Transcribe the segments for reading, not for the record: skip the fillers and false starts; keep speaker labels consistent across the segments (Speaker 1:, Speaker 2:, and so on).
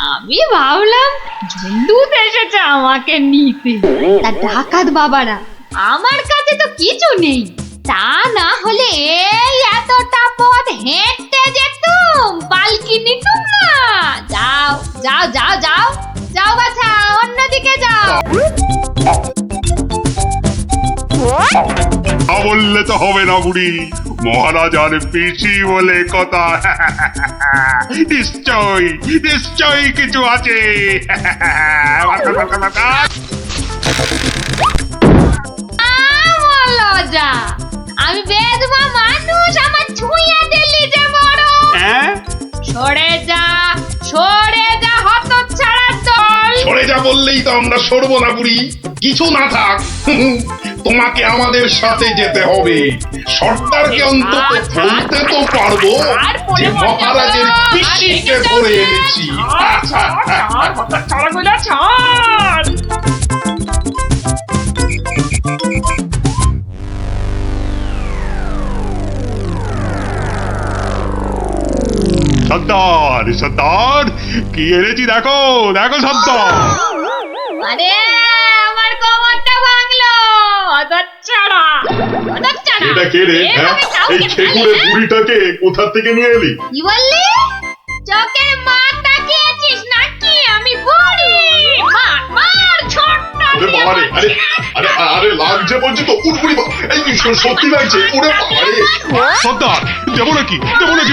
Speaker 1: আমি ভাবলাম ঝন্ডুত এসেছে আমাকে নিতে। তা ডাকাত বাবারা, আমার কাছে তো কিছু নেই, তা না হলে এই এতটা পথ হেঁটে যেতুম, পালকি নিতুম না। যাও যাও যাও যাও যাও বাছা, অন্যদিকে যাও।
Speaker 2: বললে তো হবে না বুড়ি, মহারাজার পিসি বলে কথা। নিশ্চয় নিশ্চয়ই কিছু আছে।
Speaker 1: লজ্জা, আমি বেদমা মানুষ, আমার ছুঁয়ে দিলি যে বড়। সরে যা হতচ্ছাড়ার দল।
Speaker 3: সরে যা বললেই তো আমরা সরবো না বুড়ি, কিছু না থাক। তোমাকে আমাদের সাথে যেতে হবে। সর্দারকে অন্তত বলতে তো পারবো যে মহারাজের পিসিকে ধরে এনেছি।
Speaker 2: সর্দার সর্দার, কি এনেছি দেখো দেখো সর্দার।
Speaker 1: আরে আমার কোমরটা ভাঙলো, হতচ্ছাড়া।
Speaker 2: এটা কে রে? এই খেকুড়ে বুড়িটাকে কোথা থেকে নিয়ে এলি?
Speaker 1: কি বললি? চোখে মার তাকিয়েছিস নাকি? আমি বুড়ি? মার ছোট্ট।
Speaker 2: ওরে বাবা রে, আরে আরে আরে লাগছে বলছি তো। বুড়ি এই সত্যি লাগছে। ওরে বাবা রে সর্দার, দেবো নাকি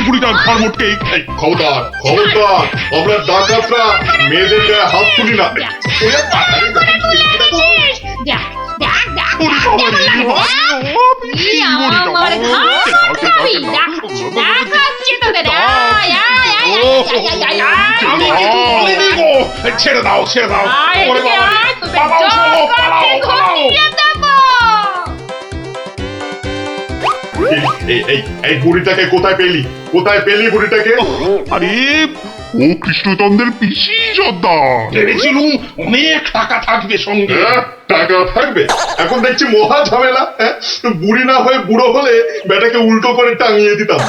Speaker 2: বুড়িটার ঘর মোটকে? খবরদার খবরদার, আমরা ডাকাতরা মেয়েদের গায়ে হাত তুলি না। ছেড়ে দাও ছেড়ে দাও। এই বুড়িটাকে কোথায় পেলি বুড়িটাকে? আরে ও কৃষ্ণচন্দ্রের পিসি সর্দার।
Speaker 3: ভেবেছিলুম অনেক টাকা থাকবে সঙ্গে।
Speaker 2: টাকা থাকবে? এখন দেখছি মহা ঝামেলা। বুড়ি না হয়ে বুড়ো হলে বেটাকে উল্টো করে টাঙিয়ে দিতাম।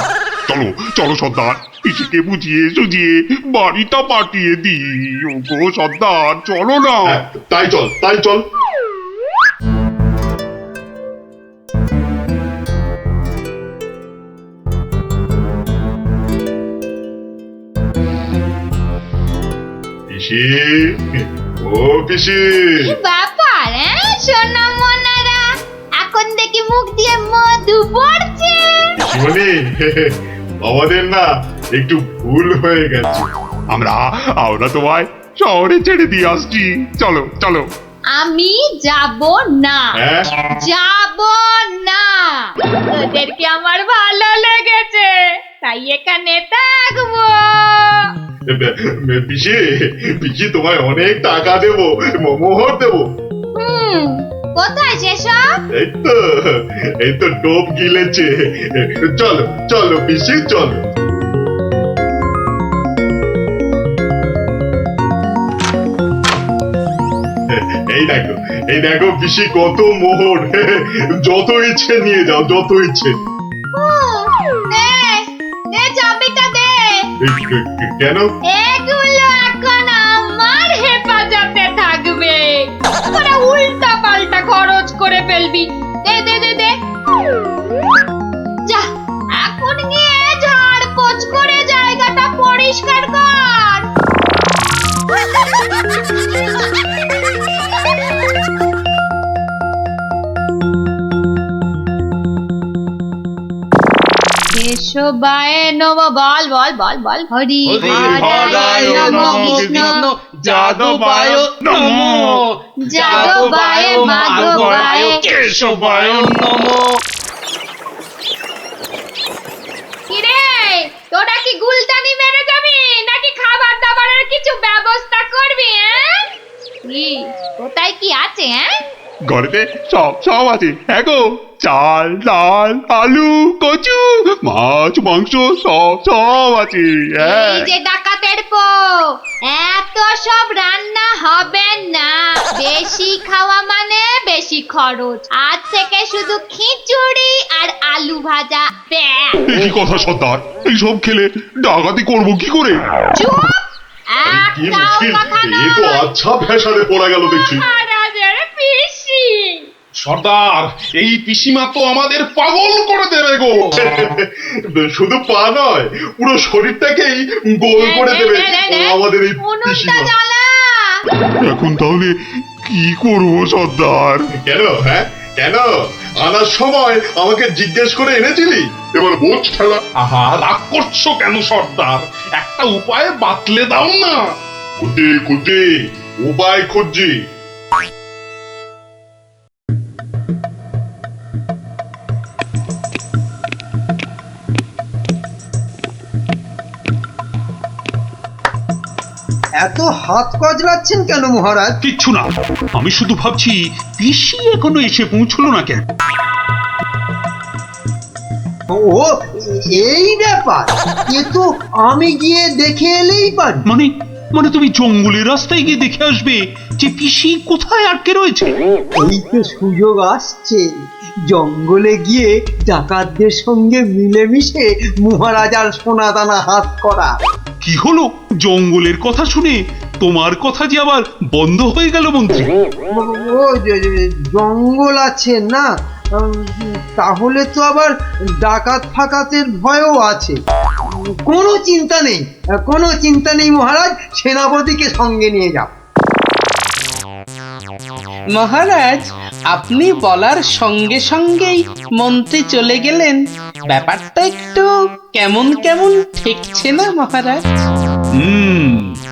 Speaker 2: চলো চলো সর্দার, পিসিকে বুঝিয়ে সুঝিয়ে বাড়িটা পাঠিয়ে দিই। ওগো সর্দার চলো না। তাই চল। পিসি, ও পিসি।
Speaker 1: কি ব্যাপার সোনা মনারা, এখন দেখি মুখ দিয়ে মধু পড়ছে।
Speaker 2: পিসিমণি, আমাদের না একটু ভুল হয়ে গেছে। আমরা তোমায় শহরে ছেড়ে দিয়ে আসছি। চলো।
Speaker 1: আমি যাব না। তোদেরকে আমার ভালো লেগেছে, তাই এখানে থাকবো।
Speaker 2: পিসি তোমায় অনেক টাকা দেবো, মোহর দেবো।
Speaker 1: কোথায় সেসব?
Speaker 2: এই তো টোপ গিলেছে। চলো পিসি চলো। এই দেখো পিসি কত মোহর। যত ইচ্ছে নিয়ে যাও, যত ইচ্ছে।
Speaker 1: চাবিটা দে।
Speaker 2: কেন?
Speaker 1: এগুলো এখন আমার হেফাজতে থাকবে, তোরা উল্টা পাল্টা খরচ করে ফেলবি। দে যা, এখন গিয়ে ঝাড় পোছ করে জায়গাটা পরিষ্কার কর। কেশবায় নম। বল হরি হরায় নম। কৃষ্ণ
Speaker 3: যাদবায় নমো,
Speaker 1: যাদবায় মাধবায়
Speaker 3: কেশবায় নমো।
Speaker 1: কিরে, তোরা কি গুলতানি মেরে যাবি নাকি খাবার দাবারের কিছু ব্যবস্থা করবি? কোথায় কি আছে?
Speaker 2: ঘরেতে সব আছে। গো, চাল ডাল আলু কচু মাছ মাংস সব আছে।
Speaker 1: এই যে ডাকাতের পো, এত সব রান্না হবে না। বেশি খাওয়া মানে বেশি খরচ। আজ থেকে শুধু খিচুড়ি আর আলু ভাজা।
Speaker 2: কি কথা সর্দার, এইসব খেলে ডাকাতি করবো কি করে?
Speaker 1: চুপ,
Speaker 2: কি
Speaker 1: একটাও
Speaker 2: মুশকিল,
Speaker 1: কথা
Speaker 2: এ তো
Speaker 1: নয়।
Speaker 2: আচ্ছা ফ্যাসাদে পড়া গেল দেখছি।
Speaker 1: মহারাজের পিসি।
Speaker 3: সর্দার, এই পিসিমা তো আমাদের পাগল করে দেবে গো।
Speaker 2: শুধু পা নয়, পুরো শরীরটাকেই গোল করে দেবে আমাদের এই
Speaker 1: উনুনটা
Speaker 2: পিসিমা।
Speaker 1: জ্বালা।
Speaker 2: এখন তাহলে কি করব সর্দার? কেন হ্যাঁ কেন আনার সময় আমাকে জিজ্ঞেস করে এনেছিলি? এবার বোঝ ঠেলা।
Speaker 3: আহা, রাগ করছো কেন সর্দার? একটা উপায় বাতলে দাও না।
Speaker 2: খুঁজে খুঁজে উপায় খুঁজছি।
Speaker 4: এত হাত কজলাচ্ছেন কেন মহারাজ?
Speaker 5: কিচ্ছু না, আমি শুধু ভাবছি পিসি এখনো এসে পৌঁছলো না কেন।
Speaker 4: ও এই ব্যাপার, এ তো আমি গিয়ে দেখে এলেই পারি।
Speaker 5: মানে মানে তুমি জঙ্গলের রাস্তায় গিয়ে দেখে আসবে যে পিসি কোথায় আটকে রয়েছে?
Speaker 4: এই তো সুযোগ আসছে, জঙ্গলে গিয়ে ডাকাতদের সঙ্গে মিলেমিশে মহারাজার সোনাদানা হাত করা।
Speaker 5: কি হলো, জঙ্গলের কথা শুনে তোমার কথা যে আবার বন্ধ হয়ে গেল মন্ত্রী?
Speaker 4: ও জঙ্গল আছে না, তাহলে তো আবার ডাকাত ফাকাতের ভয়ও আছে। কোনো চিন্তা নেই, কোনো চিন্তা নেই মহারাজ, সেনাপতিকে সঙ্গে নিয়ে যাও।
Speaker 6: মহারাজ, আপনি বলার সঙ্গে সঙ্গেই মন্ত্রী চলে গেলেন। ব্যাপারটা একটু কেমন কেমন ঠেকছে না মহারাজ?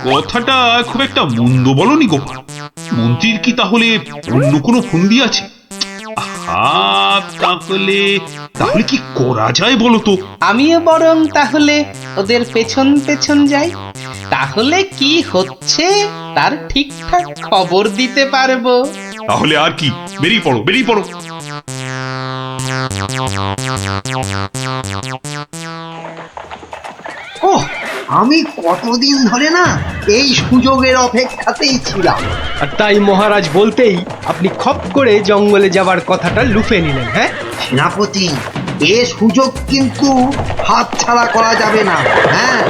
Speaker 5: কথাটা খুব একটা মন্দ বলনি গোপাল। মন্ত্রীর কি তাহলে অন্য কোনো ফন্দি আছে? তাহলে তাহলে কি করা যায় বলো তো?
Speaker 6: আমিও বরং তাহলে ওদের পেছন পেছন যাই, তাহলে কি হচ্ছে তার ঠিকঠাক খবর দিতে পারবো।
Speaker 5: তাহলে আর কি, বেরিয়ে পড়ো বেরিয়ে পড়ো।
Speaker 4: ওহ, আমি কতদিন ধরে না এই সুযোগের অপেক্ষাতেই ছিলাম।
Speaker 7: আর তাই মহারাজ বলতেই আপনি খপ করে জঙ্গলে যাবার কথাটা লুফে নিলেন। হ্যাঁ
Speaker 4: সেনাপতি, এ সুযোগ কিন্তু হাতছাড়া করা যাবে না। হ্যাঁ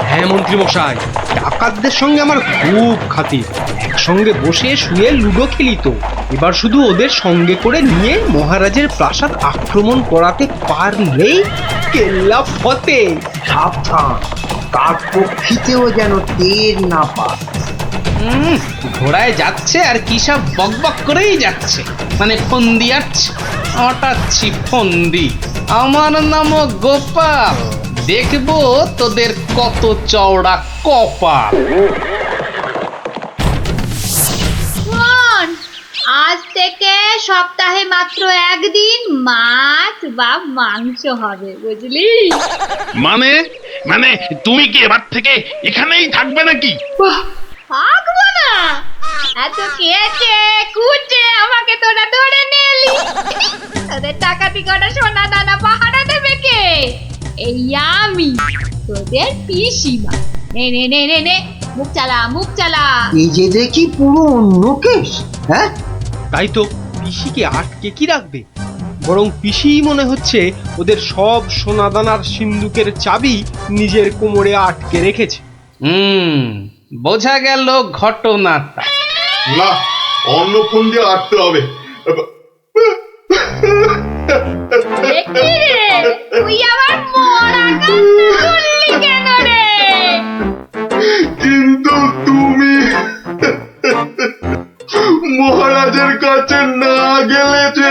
Speaker 7: হ্যাঁ মন্ত্রী মশাই, ডাকাতদের সঙ্গে আমার খুব খাতির। একসঙ্গে বসে শুয়ে লুডো খেলি তো। এবার শুধু ওদের সঙ্গে করে নিয়ে মহারাজের প্রাসাদ আক্রমণ করাতে পারলেই কেল্লা ফতে।
Speaker 4: সাবধান, কাক পক্ষীতেও যেন টের না পায়।
Speaker 6: ঘোড়ায় যাচ্ছে আর কি সব বকবক করেই যাচ্ছে, মানে ফন্দি আটছে, আটাচ্ছি ফন্দি। আমার নাম গোপাল, দেখবো তোদের কত চওড়া কপাল।
Speaker 1: শোন, আজ থেকে সপ্তাহে মাত্র একদিন মাছ বা মাংস হবে, বুঝলি?
Speaker 3: মানে মানে তুমি কি এবার থেকে এখানেই থাকবে নাকি?
Speaker 1: থাকবো না? এত কেচে কুচে আমাকে তোরা ধরে নিলি, তোদের টাকাতি করা সোনা দানা পাহারা দেবে কে? এই আমি, তোদের পিসিমা। নে নে নে নে নে, মুখ চালা মুখ চালা।
Speaker 4: এই যে দেখি পুরো অন্য কেস। হ্যাঁ,
Speaker 7: তাই তো, পিসিকে আটকে কি রাখবে? বরং পিসিই মনে হচ্ছে ওদের সব সোনাদানার সিন্দুকের চাবি নিজের কোমরে আটকে রেখেছে।
Speaker 6: বোঝা গেল ঘটনাটা।
Speaker 2: না, অন্য ফোন দিয়ে আটতে হবে।
Speaker 1: দেখি রে, তুই আবার মরা কান্না করলি কেন রে?
Speaker 2: কিন্তু তুমি মহারাজের কাছে না গেলে যে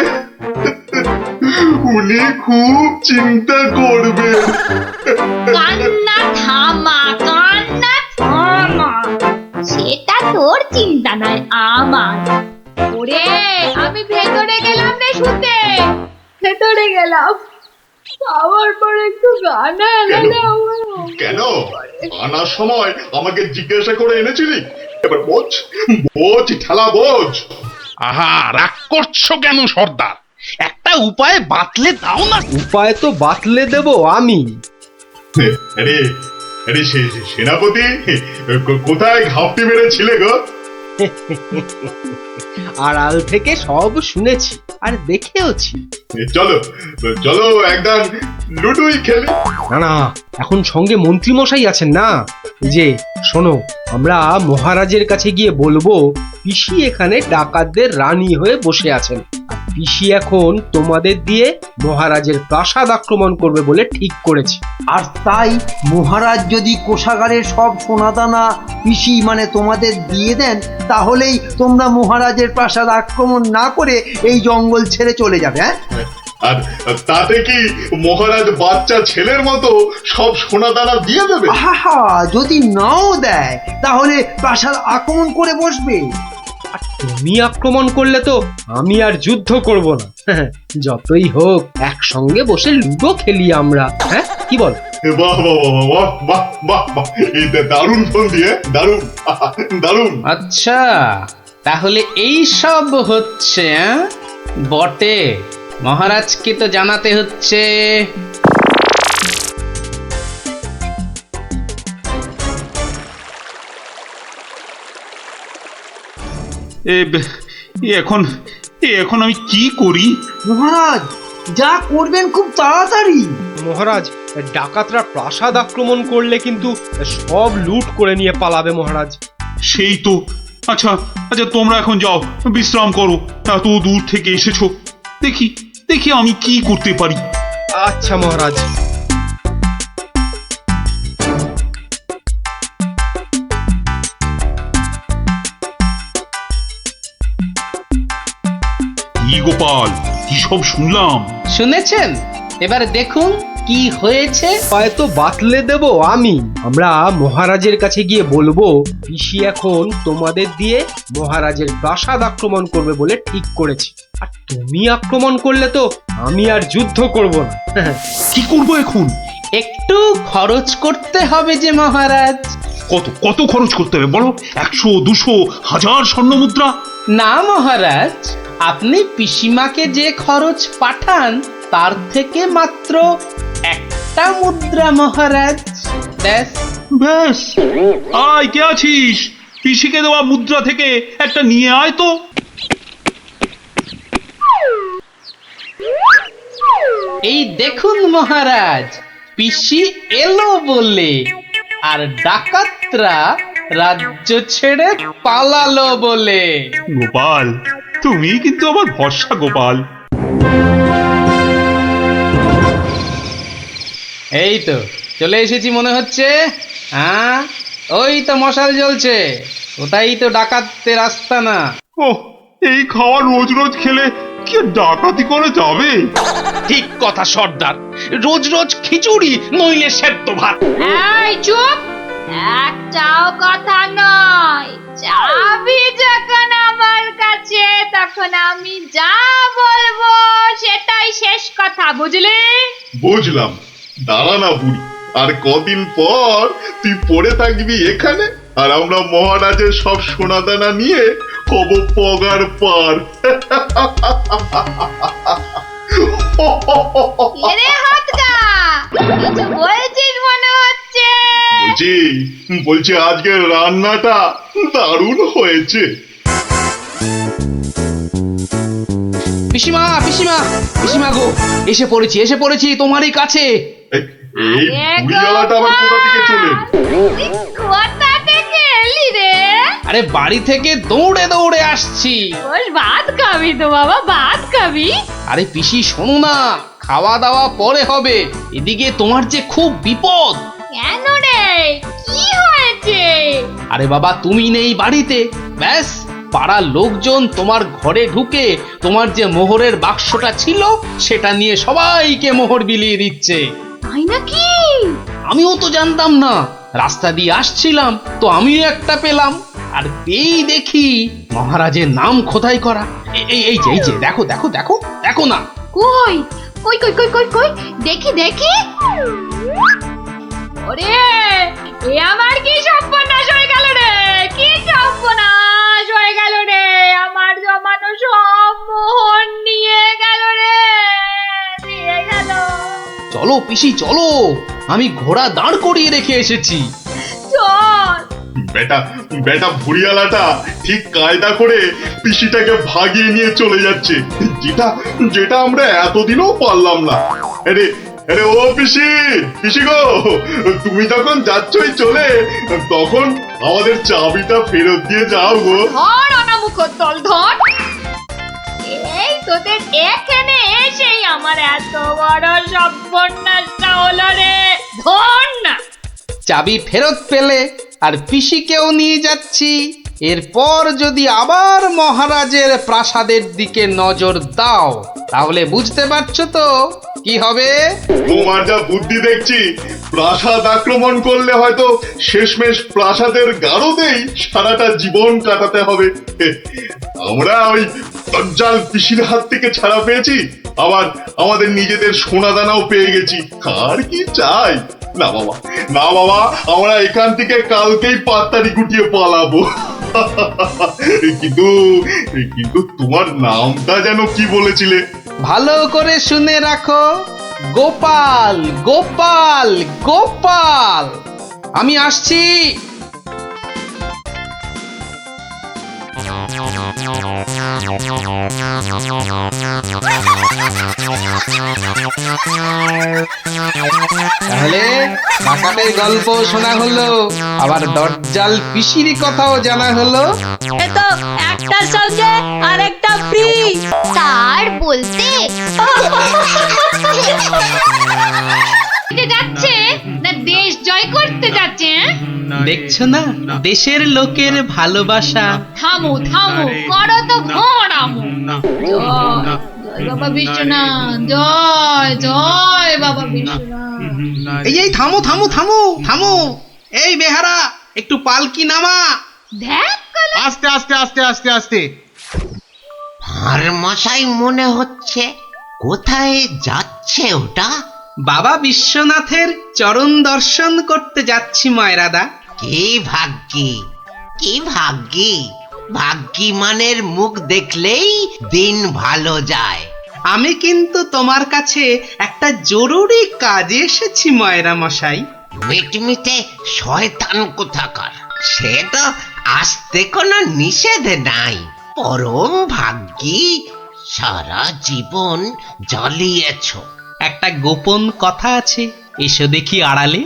Speaker 2: উনি খুব চিন্তা করবেন।
Speaker 1: কান্না থামা, কান্না থামা। সেটা তোর চিন্তা নয়, আমার। ওরে, আমি ভেতরে গেলাম রে শুতে, ভেতরে গেলাম। খাওয়ার পর একটু গানা এলালে আমার।
Speaker 2: কেন আনার সময় আমাকে জিজ্ঞাসা করে এনেছিলি? এবার বোঝ বোঝ ঠেলা বোঝ।
Speaker 3: আহা, রাগ করছো কেন সর্দার? একটা উপায় বাতলে দাও না।
Speaker 7: উপায় তো বাতলে দেব আমি।
Speaker 2: আরে আরে সেনাপতি, কোথায় ঘাপটি মেরেছিলে গো?
Speaker 7: আড়াল থেকে সব শুনেছি। আর দেখেওছি।
Speaker 2: চলো চলো একদম লুডুই খেলি।
Speaker 7: না না, এখন সঙ্গে মন্ত্রী মশাই আছেন না। এই যে শোনো, আমরা মহারাজের কাছে গিয়ে বলবো পিসি এখানে ডাকাতদের রানী হয়ে বসে আছেন, আর পিসি এখন তোমাদের দিয়ে মহারাজের প্রাসাদ আক্রমণ করবে বলে ঠিক করেছে।
Speaker 4: আর তাই মহারাজ যদি কোষাগারের সব সোনাদানা পিসি মানে তোমাদের দিয়ে দেন, তাহলেই তোমরা মহারাজের প্রাসাদ আক্রমণ না করে এই জঙ্গল ছেড়ে চলে যাবে। হ্যাঁ,
Speaker 2: আর তাতে কি মহারাজ বাচ্চা ছেলের মতো সব সোনা দানা দিয়ে দেবে?
Speaker 4: আহা, যদি নাও দেয় তাহলে প্রাসাদ আক্রমণ করে বসবে।
Speaker 7: আর তুমি আক্রমণ করলে তো আমি আর যুদ্ধ করব না, যতই হোক একসঙ্গে বসে লুডো খেলি আমরা। হ্যাঁ, কি বল?
Speaker 2: বাহ বাহ বাহ বাহ বাহ বাহ, এই দারুণ ফোন দিয়ে, দারুণ দারুণ।
Speaker 6: আচ্ছা, তাহলে এই সব হচ্ছে বটে। মহারাজকে তো জানাতে হচ্ছে।
Speaker 5: এখন এখন আমি কি করি?
Speaker 4: মহারাজ যা করবেন খুব তাড়াতাড়ি।
Speaker 7: মহারাজ, ডাকাতরা প্রাসাদ আক্রমণ করলে কিন্তু সব লুট করে নিয়ে পালাবে মহারাজ।
Speaker 5: সেই তো। আচ্ছা আচ্ছা, তোমরা এখন যাও, বিশ্রাম করো। এত দূর থেকে এসেছো, দেখি দেখি আমি কি করতে পারি।
Speaker 7: আচ্ছা মহারাজ।
Speaker 5: কি গোপাল, কি সব শুনলাম?
Speaker 6: শুনেছেন? এবার দেখুন কি হয়েছে।
Speaker 7: হয়তো বাতলে দেব আমি। আমরা মহারাজের কাছে গিয়ে বলবো পিসি এখন তোমাদের দিয়ে মহারাজের প্রাসাদ আক্রমণ করবে বলে ঠিক করেছে, আর তুমি আক্রমণ করলে তো আমি আর যুদ্ধ করব না।
Speaker 5: কি করবো এখন?
Speaker 6: একটু খরচ করতে হবে যে মহারাজ।
Speaker 5: কত কত খরচ করতে হবে বলো? 100, 200, 1000 স্বর্ণ মুদ্রা?
Speaker 6: না মহারাজ, আপনি পিসিমাকে যে খরচ পাঠান তার থেকে মাত্র একটা মুদ্রা মহারাজ। ব্যাস।
Speaker 5: ব্যাস? আয়, কে আছিস? পিসিকে দেওয়া মুদ্রা থেকে একটা নিয়ে আয় তো।
Speaker 6: এই দেখুন মহারাজ, পিসি এলো বলে, আর ডাকাতরা রাজ্য ছেড়ে পালালো বলে।
Speaker 5: গোপাল, তুমি কিন্তু আমার ভরসা গোপাল।
Speaker 6: এই তো চলে এসেছি মনে হচ্ছে। হ্যাঁ, ওই তো মশাল জ্বলছে, ওটাই তো ডাকাতদের আস্তানা।
Speaker 5: ওহ, এই খাওয়া রোজ রোজ খেলে কি আর ডাকাতি করে যাবে?
Speaker 6: ঠিক কথা সর্দার, রোজ রোজ খিচুড়ি নইলে সেদ্ধ ভাত।
Speaker 1: এই চুপ, একটাও কথা নয়। চাবি যখন আমার কাছে, তখন আমি যা বলবো সেটাই শেষ কথা, বুঝলি?
Speaker 2: বুঝলাম। দাঁড়া না বুড়ি, আর কদিন পর তুই পড়ে থাকবি এখানে, আর আমরা মহারাজের সব সোনাদানা নিয়ে হব পগার পার।
Speaker 1: এরে হাতগা, কিছু বলছিস মনে হচ্ছে।
Speaker 2: বলছি আজকের রান্নাটা দারুণ হয়েছে।
Speaker 6: পিসিমা পিসিমা পিসিমা গো, এসে পড়েছি তোমারই কাছে।
Speaker 2: এই বুড়িওয়ালাটা আবার কোথা থেকে চলে এলো?
Speaker 1: তুই কোথা থেকে এলি রে?
Speaker 6: আরে বাড়ি থেকে দৌড়ে দৌড়ে আসছি।
Speaker 1: বল, ভাত খাবি তো বাবা, ভাত খাবি?
Speaker 6: আরে পিসি শোনো না, খাওয়া দাওয়া পরে হবে, এদিকে তোমার যে খুব বিপদ।
Speaker 1: কেন রে, কি হয়েছে?
Speaker 6: আরে বাবা, তুমি নেই বাড়িতে, ব্যাস পাড়ার লোকজন তোমার ঘরে ঢুকে তোমার যে মোহরের বাক্সটা ছিল সেটা নিয়ে সবাইকে মোহর বিলিয়ে দিচ্ছে।
Speaker 1: তাই নাকি?
Speaker 6: আমিও তো জানতাম না, রাস্তা দিয়ে আসছিলাম তো আমিও একটা পেলাম, আর পেয়েই দেখি মহারাজের নাম খোদাই করা। এই যে দেখো দেখো দেখো দেখো না।
Speaker 1: কই কই কই কই কই কই, দেখি দেখি। ওরে, এ আমার কি সর্বনাশ হয়ে গেল রে, কি সর্বনাশ হয়ে গেল রে, আমার জমানো সব মোহর নিয়ে গেল রে, নিয়ে গেল।
Speaker 6: চলো পিসি চলো, আমি ঘোড়া দাঁড় করিয়ে রেখে এসেছি।
Speaker 1: চল।
Speaker 2: বেটা বেটা ভুড়িয়ালাটা ঠিক কায়দা করে পিসিটাকে ভাগিয়ে নিয়ে চলে যাচ্ছে, যেটা যেটা আমরা এতদিনও পারলাম না। আরে আরে ও পিসি, পিসি গো, তুমি যখন যাচ্ছই চলে, তখন আমাদের চাবিটা ফেরত দিয়ে যাও গো।
Speaker 1: ধর অনামুখ দল ধর। এই তোদের এখানে এসেই আমার এত বড় সর্বনাশটা হলো রে। ধর না।
Speaker 6: চাবি ফেরত পেলে আর পিসিকেও নিয়ে যাচ্ছি। এরপর যদি আবার মহারাজের প্রাসাদের দিকে নজর দাও, তাহলে বুঝতে পারছো তো কি হবে।
Speaker 2: তোমার যা বুদ্ধি দেখছি, প্রাসাদ আক্রমণ করলে হয়তো শেষমেশ প্রাসাদের গারদেই সারাটা জীবন কাটাতে হবে। আমরা ওই দজ্জাল পিসির হাত থেকে ছাড়া পেয়েছি, আবার আমাদের নিজেদের সোনা দানাও পেয়ে গেছি, আর কি চাই। না বাবা, না বাবা, আমরা এখান থেকে কালকেই পাত্তারি গুটিয়ে পালাবো। কিন্তু কিন্তু তোমার নামটা যেন কি বলেছিলে?
Speaker 6: ভালো করে শুনে রাখো, গোপাল, গোপাল, গোপাল। আমি আসছি। তাহলে ডাকাতের গল্প শোনা হলো, আবার দজ্জাল পিসির কথাও জানা হলো।
Speaker 8: এ তো একটার সঙ্গে আরেকটা ফ্রি।
Speaker 1: তার বলতে যাচ্ছে না দেশ জয় করতে যাচ্ছে?
Speaker 6: দেখছো না দেশের লোকের ভালোবাসা।
Speaker 1: থামো থামো, করো তো ঘোরামো। জয় বাবা বিশ্বনাথ, জয় জয় বাবা বিশ্বনাথ।
Speaker 6: এই থামো থামো থামো থামো। এই বেহারা, একটু পালকি নামা।
Speaker 1: দেখ
Speaker 7: আস্তে আস্তে আস্তে আস্তে আস্তে।
Speaker 9: আর মশাই মনে হচ্ছে, কোথায় যাচ্ছে ওটা?
Speaker 6: বাবা বিশ্বনাথের চরণ দর্শন করতে যাচ্ছি ময়রাদা।
Speaker 9: কি ভাগ্যি, কি ভাগ্যি! ভাগ্যি মানের মুখ দেখলেই দিন ভালো যায়।
Speaker 6: আমি কিন্তু তোমার কাছে একটা জরুরি কাজে এসেছি ময়রা মশাই।
Speaker 9: মিটমিটে শয়তান কোথাকার, সে তো আসতে কোনো নিষেধ নাই। পরম ভাগ্যি, সারা জীবন জ্বলিয়েছ।
Speaker 6: একটা গোপন কথা আছে, এসো দেখি আড়ালে।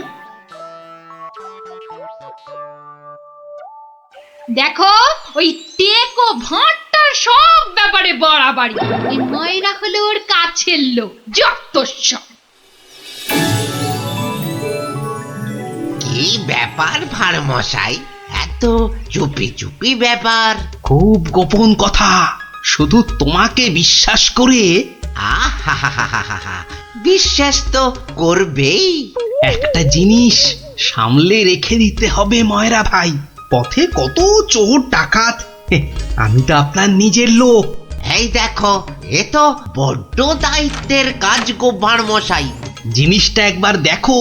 Speaker 1: দেখো, ওই টেকো ভাঁটটার সব ব্যাপারে বাড়াবাড়ি। এই ময়রা হলো ওর কাছের লোক, যত সব।
Speaker 9: কি ব্যাপার ভাঁড় মশাই, এত চুপি চুপি ব্যাপার?
Speaker 6: খুব গোপন কথা, শুধু তোমাকে বিশ্বাস করে।
Speaker 9: আহা, বিশ্বাস তো করবেই।
Speaker 6: একটা জিনিস সামলে রেখে দিতে হবে ময়রা ভাই। পথে কত চোর ডাকাত, আমি তো আপনার নিজের লোক।
Speaker 9: এই দেখো, এ তো বড্ড দায়িত্বের কাজ গো ভাঁড় মশাই।
Speaker 6: জিনিসটা একবার দেখো,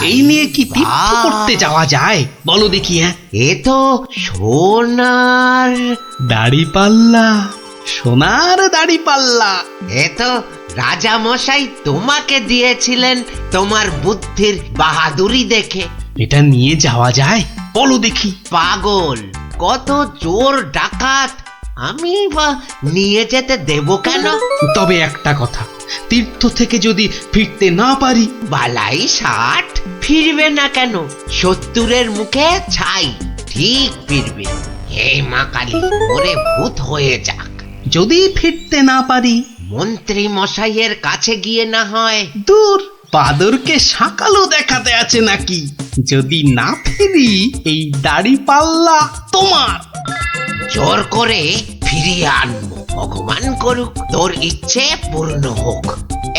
Speaker 6: এই নিয়ে কি তীর্থ করতে যাওয়া যায় বলো দেখি? হ্যাঁ,
Speaker 9: এ তো সোনার
Speaker 6: দাড়ি পাল্লা, সোনার দাড়ি পাল্লা।
Speaker 9: এ তো রাজা মশাই তোমাকে দিয়েছিলেন তোমার বুদ্ধির বাহাদুরি দেখে।
Speaker 6: এটা নিয়ে যাওয়া যায় বলো দেখি?
Speaker 9: পাগল, কত চোর ডাকাত, আমি বা নিয়ে যেতে দেব কেন?
Speaker 6: তবে একটা কথা, তীর্থ থেকে যদি ফিরতে না পারি?
Speaker 9: বালাই ষাট, ফিরবে না কেন? 70-এর মুখে ছাই, ঠিক ফিরবে। হে মা কালী, ওরে ভূত হয়ে যাক।
Speaker 6: যদি ফিরতে না পারি?
Speaker 9: মন্ত্রী মশাইয়ের কাছে গিয়ে না হয়।
Speaker 6: দূর, বাদরকে শাকালো দেখাতে আছে নাকি? যদি না ফিরি, এই দাড়ি পাল্লা তোমার।
Speaker 9: জোর করে ফিরিয়ে আনবো, ভগবান করুক তোর ইচ্ছে পূর্ণ হোক।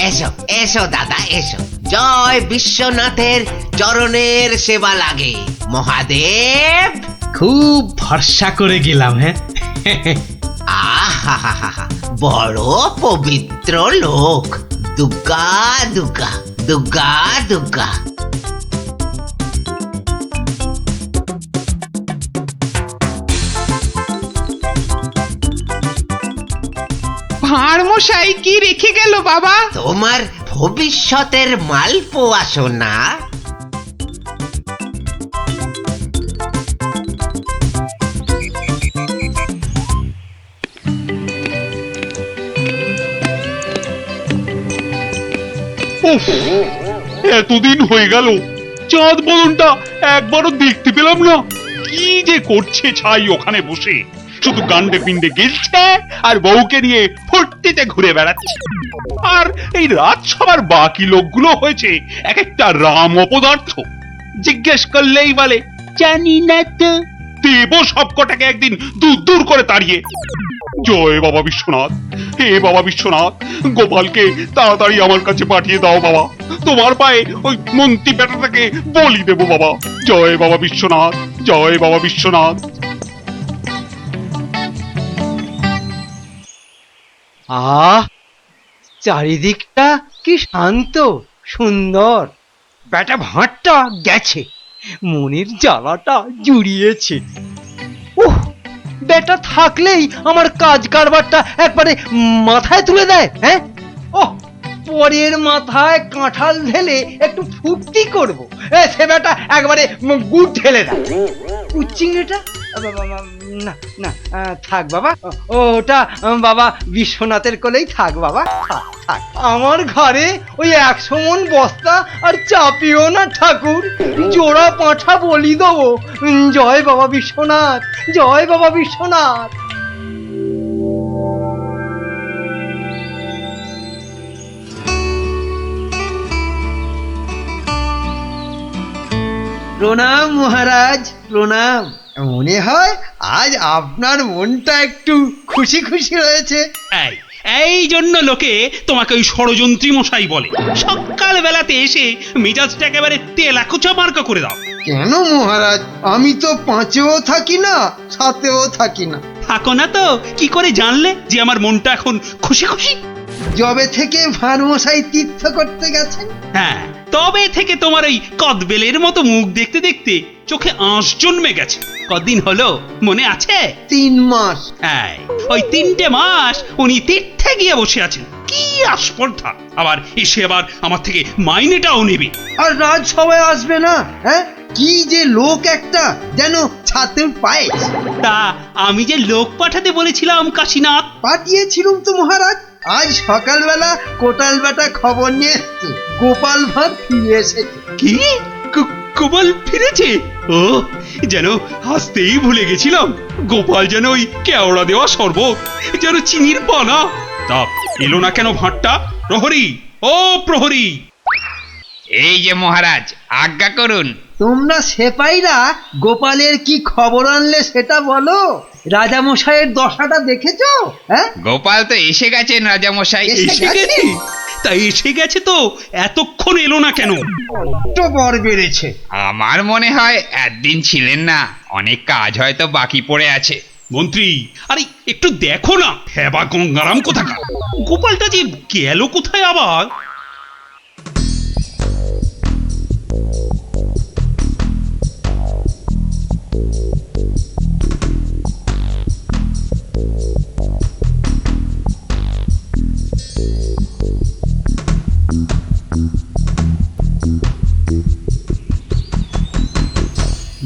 Speaker 9: এসো এসো দাদা, এসো। জয় বিশ্বনাথের চরণের সেবা লাগে মহাদেব।
Speaker 6: খুব ভরসা করে গেলাম। হ্যাঁ,
Speaker 9: আহা, বড় পবিত্র লোক। দুর্গা দুর্গা, দুর্গা দুর্গা।
Speaker 10: ভাঁড় মশাই কি রেখে গেল বাবা?
Speaker 9: তোমার ভবিষ্যতের মালপোয়া সোনা।
Speaker 5: উফ, এতদিন হয়ে গেল চাঁদ বদনটা একবারও দেখতে পেলাম না। কি যে করছে ছাই ওখানে বসে, শুধু গান্ডে পিণ্ডে গেলছে আর বউকে নিয়ে ফুর্তিতে ঘুরে বেড়াচ্ছে। আর এই রাজসভার বাকি লোকগুলো হয়েছে এক একটা রাম অপদার্থ। জিজ্ঞেস করলেই বলে জানি না তো। দেব সবকটাকে একদিন দূর দূর করে তাড়িয়ে। জয় বাবা বিশ্বনাথ, হে বাবা বিশ্বনাথ, গোপালকে তাড়াতাড়ি আমার কাছে পাঠিয়ে দাও বাবা। তোমার পায়ে ওই মন্ত্রী বেটাটাকে বলি দেবো বাবা। জয় বাবা বিশ্বনাথ, জয় বাবা বিশ্বনাথ।
Speaker 7: আহ, চারিদিকটা কি শান্ত সুন্দর। বেটা ভাঁটটা গেছে, মনের জ্বালাটা জুড়িয়েছে। উহ, বেটা থাকলেই আমার কাজ কারবারটা একবারে মাথায় তুলে দেয়। হ্যাঁ, ওহ, পরের মাথায় কাঁঠাল ঢেলে একটু ফুর্তি করবো, সে বেটা একবারে গুড় ঢেলে দেয়। উচ্চিংড়িটা না না, থাক বাবা, ওটা বাবা বিশ্বনাথের কোলেই থাক বাবা, থাক থাক। আমার ঘরে ওই 100 মণ বস্তা আর চাপিও না ঠাকুর, জোড়া পাঁঠা বলি দেবো। জয় বাবা বিশ্বনাথ, জয় বাবা বিশ্বনাথ। প্রণাম মহারাজ, প্রণাম। মনে হয় আজ আপনার মনটা একটু খুশি খুশি রয়েছে।
Speaker 6: এই জন্য লোকে তোমাকে ওই ষড়যন্ত্রী মশাই বলে। সকাল বেলাতে এসে মেজাজটা একেবারে তেলাকুচা মার্কা করে দাও।
Speaker 4: কেন মহারাজ, আমি তো 5এও থাকি না 7এও থাকি না।
Speaker 6: থাকো না তো কি করে জানলে যে আমার মনটা এখন খুশি খুশি?
Speaker 4: যবে থেকে ভানুমশাই তীর্থ করতে গেছেন।
Speaker 6: হ্যাঁ, তবে থেকে তোমার ওই কদবেলের মতো মুখ দেখতে দেখতে চোখে আঁশ জন্মে গেছে। কদিন হলো মনে আছে?
Speaker 4: 3 মাস।
Speaker 6: হ্যাঁ, ওই 3টে মাস উনি তীর্থে গিয়ে বসে আছেন। কি আস্পর্ধা! আবার এসে আবার আমার থেকে মাইনেটাও নেবে।
Speaker 4: আর রাজসভায় আসবে না? হ্যাঁ, কি যে লোক একটা, যেন ছাতের পায়ে।
Speaker 6: তা আমি যে লোক পাঠাতে বলেছিলাম কাশীনাথ,
Speaker 4: পাঠিয়েছিলাম তো মহারাজ। আজ সকালবেলা কোটাল বেটা খবর নিয়ে এসছে, গোপাল ভাঁড় ফিরে এসেছে।
Speaker 6: কি গোপাল ফিরেছে? ও, যেন হাসতেই ভুলে গেছিলাম। গোপাল যেন ওই কেওড়া দেওয়া শরবত, যেন চিনির পানা। তা এলো না কেন ভাঁটটা? প্রহরী, ও প্রহরী!
Speaker 10: এই যে মহারাজ, আজ্ঞা করুন।
Speaker 4: তোমরা সেপাইরা গোপালের কি খবর আনলে সেটা বলো। রাজামশাইয়ের দশাটা দেখেছো? হ্যাঁ,
Speaker 10: গোপাল তো এসে গেছেন রাজামশাই।
Speaker 6: এসে গেছে? তাই এসে গেছে তো এতক্ষণ এলো না কেন?
Speaker 4: তো বর বেড়েছে।
Speaker 10: আমার মনে হয় একদিন ছিলেন না, অনেক কাজ হয়তো বাকি পড়ে আছে।
Speaker 6: মন্ত্রী, আরে একটু দেখো না, হেবা গঙ্গারাম কোথাকার। গোপালটা যে গেল কোথায় আবার?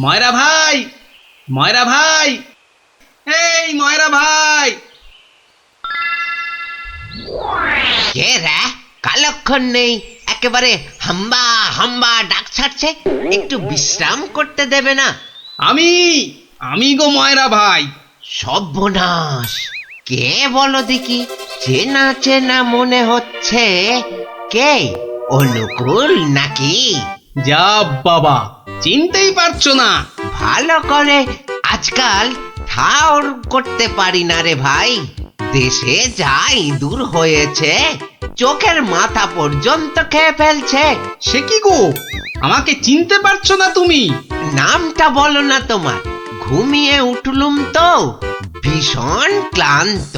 Speaker 6: ময়রা ভাই, ময়রা ভাই, এই ময়রা ভাই!
Speaker 9: কে রে? কালক্ষণ নেই, একেবারে হাম্বা হাম্বা ডাক ছাড়ছে। একটু বিশ্রাম করতে দেবে না?
Speaker 6: আমি গো ময়রা ভাই।
Speaker 9: সর্বনাশ! কে বলো দেখি? চেনা চেনা মনে হচ্ছে। কে? অনুকূল নাকি?
Speaker 6: যা বাবা, চিনতেই পারছো না?
Speaker 9: ভালো করে আজকাল ঠাউর করতে পারি না রে ভাই। দেশে যা ইঁদুর হয়েছে, চোখের মাথা পর্যন্ত খেয়ে ফেলছে।
Speaker 6: সে কি গো, আমাকে চিনতে পারছো না তুমি?
Speaker 9: নামটা বলো না তোমার। ঘুমিয়ে উঠলুম তো, ভীষণ ক্লান্ত।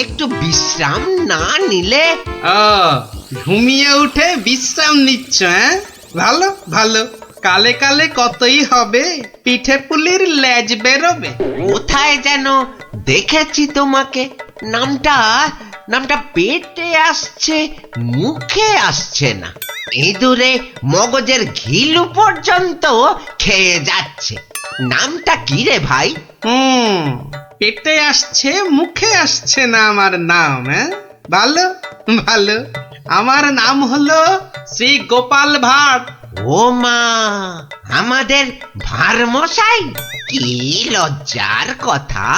Speaker 9: একটু বিশ্রাম না নিলে।
Speaker 6: ঘুমিয়ে উঠে বিশ্রাম নিচ্ছ? হ্যাঁ, ভালো ভালো। কালে কালে কতই হবে, পিঠে পুলির লেজ বেরোবে।
Speaker 9: কোথায় যেন দেখেছি তোমাকে। নামটা পেটে আসছে, মুখে আসছে না। ইঁদুরে মগজের ঘিলু পর্যন্ত খেয়ে যাচ্ছে। নামটা কি রে ভাই?
Speaker 6: পেটে আসছে, মুখে আসছে না আমার নাম। ভালো ভালো। আমার নাম হলো শ্রী গোপাল ভাঁড়।
Speaker 9: ও মা, আমাদের ভাঁড় মশাই, কি লজ্জার কথা,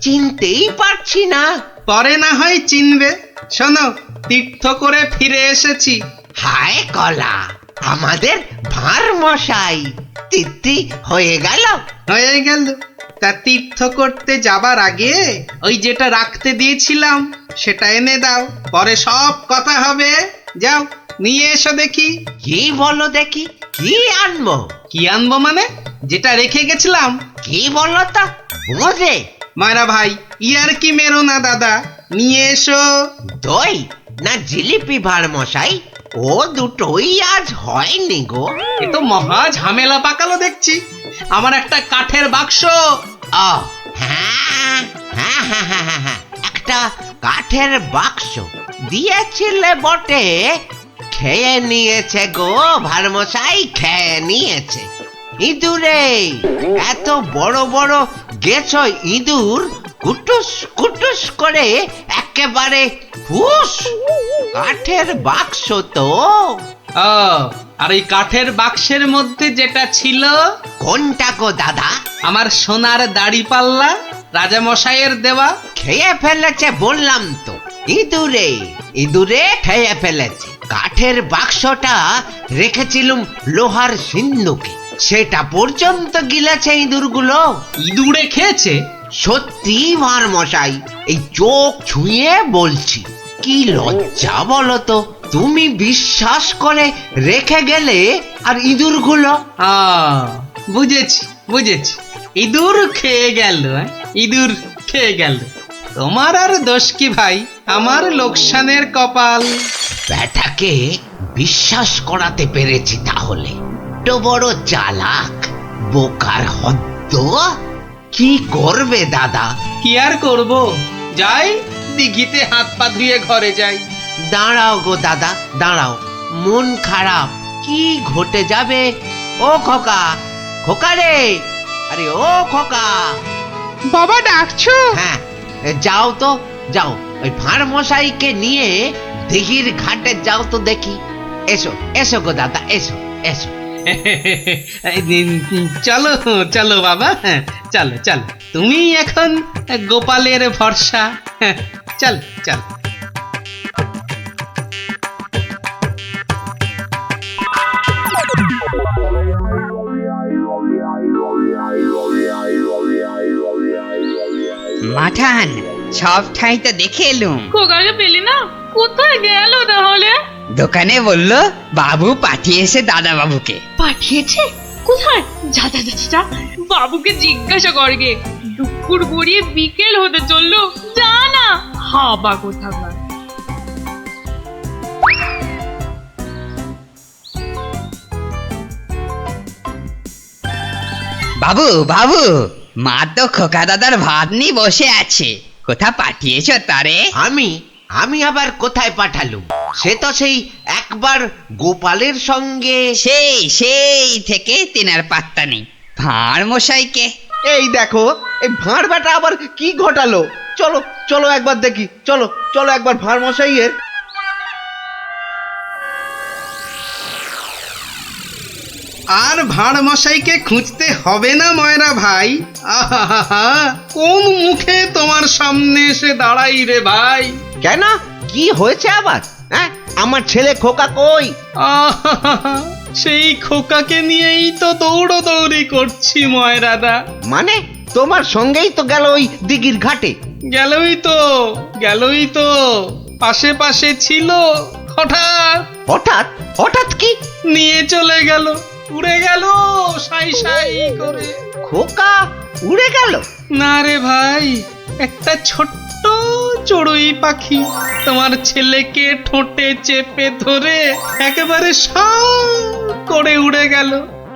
Speaker 9: চিনতেই পারছি না।
Speaker 6: পরে না হয় চিনবে। শোনো, তীর্থ করে ফিরে এসেছি।
Speaker 9: হায় কলা, আমাদের ভাঁড় মশাই তিথি হয়ে গেল।
Speaker 6: হয়ে গেল। তা তীর্থ করতে যাবার আগে ওই যেটা রাখতে দিয়েছিলাম সেটা এনে দাও, পরে সব কথা হবে। যাও নিয়ে এসো দেখি।
Speaker 9: কি বলো দেখি, কি আনবো?
Speaker 6: কি আনবো মানে? যেটা রেখে গেছিলাম।
Speaker 9: কি বলো তো, বোঝে?
Speaker 6: ময়রা ভাই, ইয়ার কি মেরো না দাদা, নিয়ে এসো।
Speaker 9: দই না জিলিপি ভাঁড় মশাই? ও দুটোই আজ হয়নি গো।
Speaker 6: এ তো মহা ঝামেলা পাকালো দেখছি। আমার একটা কাঠের বাক্স।
Speaker 9: ও হ্যাঁ হ্যাঁ হ্যাঁ হ্যাঁ হ্যাঁ হ্যাঁ, একটা কাঠের বাক্স দিয়েছিলে বটে, খেয়ে নিয়েছে গো ভাঁড় মশাই, খেয়ে নিয়েছে। ইঁদুরে, এত বড় বড় গেছো ইঁদুর, কুটুস কুটুস করে একেবারে ফুস। কাঠের বাক্স তো।
Speaker 6: ও, আর এই কাঠের বাক্সের মধ্যে যেটা ছিল,
Speaker 9: কোনটা গো দাদা?
Speaker 6: আমার সোনার দাড়ি পাল্লা, রাজা মশাইয়ের দেওয়া।
Speaker 9: খেয়ে ফেলেছে বললাম তো, ইঁদুরে ইঁদুরে খেয়ে ফেলেছে। কাঠের বাক্সটা রেখেছিলুম লোহার সিন্ধুকে, সেটা পর্যন্ত গিলেছে ইঁদুরগুলো।
Speaker 6: ইঁদুরে খেয়েছে?
Speaker 9: সত্যি ভাঁড় মশাই, এই চোখ ছুঁয়ে বলছি। কি লজ্জা বলো তো, তুমি বিশ্বাস করে রেখে গেলে আর ইঁদুরগুলো।
Speaker 6: বুঝেছি বুঝেছি, ইঁদুর খেয়ে গেল। ইঁদুর খেয়ে গেল। তোমার আর দোষ কি ভাই, আমার লোকসানের কপাল।
Speaker 9: ব্যাটাকে বিশ্বাস করাতে পেরেছি তাহলে। তো বড় চালাক, বোকার হদ্দ। কি করবে দাদা?
Speaker 6: কি আর করব, যাই দিঘিতে হাত পা ধুয়ে ঘরে যাই।
Speaker 9: দাঁড়াও গো দাদা, দাঁড়াও, মন খারাপ। কি ঘটে যাবে? ও খোকা, খোকা রে, আরে ও খোকা।
Speaker 10: বাবা ডাকছো?
Speaker 9: হ্যাঁ, যাও তো যাও, ওই ভাঁড় মশাইকে নিয়ে দিঘির ঘাটে যাও তো দেখি। এসো এসো গো দাদা, এসো এসো।
Speaker 6: চলো চলো বাবা, চলো চলো, তুমি এখন গোপালের ভরসা। চল চল।
Speaker 10: মাঠান, সব ঠাই তো দেখে এলুম।
Speaker 1: খোকাকে পেলি না? কোথায় গেল তাহলে?
Speaker 10: দোকানে বললো বাবু পাঠিয়েছে দাদা বাবুকে।
Speaker 1: পাঠিয়েছে? কোথায়? যা যা যা যা, বাবুকে জিজ্ঞাসা করগে। দুপুর গড়িয়ে বিকেল হতে চললো, যা না। হাবা কোথাকার।
Speaker 10: বাবু বাবু, মা তো খোকা দাদার ভাত নিয়ে বসে আছে, কোথা পাঠিয়েছ তারে?
Speaker 9: আমি আমি আবার কোথায় পাঠালুম? সে তো সেই একবার গোপালের সঙ্গে।
Speaker 10: সেই থেকে তিনার পাত্তা নেই। ভাঁড় মশাইকে।
Speaker 11: এই দেখো, এই ভাঁড় বেটা আবার কি ঘটালো। চলো চলো একবার দেখি, চলো চলো একবার ভাঁড় মশাইয়ের।
Speaker 6: আর ভাঁড় মশাইকে খুঁজতে হবে না ময়রা ভাই। আহা, কোন মুখে তোমার সামনে এসে দাঁড়াই রে ভাই?
Speaker 11: কেন, কি হয়েছে আবার? হ্যাঁ, আমার ছেলে খোকা কই?
Speaker 6: আহা, সেই খোকাকে নিয়েই তো দৌড়দৌড়ি করছি ময়রাদা।
Speaker 11: মানে তোমার সঙ্গেই তো গেল ওই দিঘির ঘাটে?
Speaker 6: গেলই তো পাশে পাশে ছিল, হঠাৎ
Speaker 11: হঠাৎ হঠাৎ কি?
Speaker 6: নিয়ে চলে গেল, উড়ে গেল সাই সাই করে।
Speaker 11: খোকা উড়ে গেল?
Speaker 6: না রে ভাই, একটা ছোট্ট চড়ুই পাখি তোমার ছেলেকে ঠোঁটে চেপে ধরে একেবারে সাঁ করে উড়ে গেল।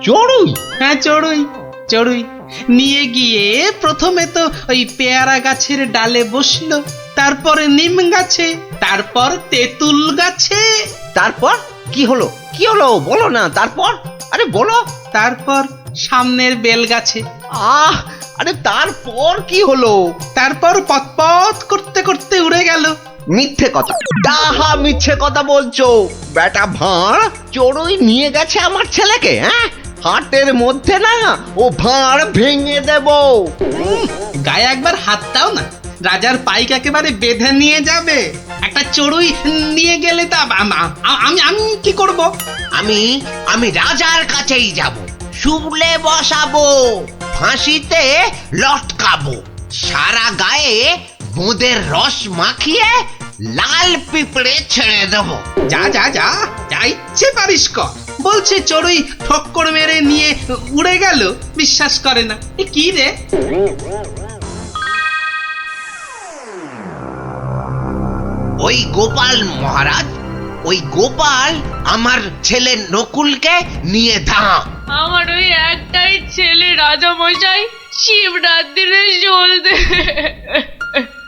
Speaker 11: চড়ুই?
Speaker 6: হ্যাঁ, চড়ুই চড়ুই। নিয়ে গিয়ে প্রথমে তো ওই পেয়ারা গাছের ডালে বসলো, তারপরে নিম গাছে, তারপর তেঁতুল গাছে।
Speaker 11: তারপর কি হলো? কি হলো বলো না, তারপর? আরে বলো।
Speaker 6: তারপর সামনের বেল গাছে।
Speaker 11: আরে তারপর কি হলো?
Speaker 6: তারপর পথ করতে করতে উড়ে গেল
Speaker 11: মিথ্যে কথা, ডাহা মিথ্যে কথা বলছো। বেটা ভাঁড় চড়ুই নিয়ে গেছে আমার ছেলেকে, হ্যাঁ? হাটের মধ্যে না ও ভাঁড় ভেঙে দেব।
Speaker 6: গায়ে একবার হাত দাও না, রাজার পাইক একেবারে বেঁধে নিয়ে যাবে। একটা চড়ুই নিয়ে গেলে তা আমি আমি কি করব?
Speaker 9: আমি রাজার কাছেই যাব, শুলে বসাবো, ফাঁসিতে লটকাবো, সারা গায়ে বোঁদের রস মাখিয়ে লাল পিঁপড়ে ছেড়ে দেবো।
Speaker 6: যা যা যা যা ইচ্ছে পারিস কর। বলছে চড়ুই ঠক্কর মেরে নিয়ে উড়ে গেল, বিশ্বাস করে না। এ কি রে?
Speaker 9: ওই গোপাল মহারাজ, ওই গোপাল আমার ছেলে নকুলকে নিয়ে ধাঁ।
Speaker 8: আমার ওই একটাই ছেলে রাজা মশাই, শিবরাত্রিরে চলতে।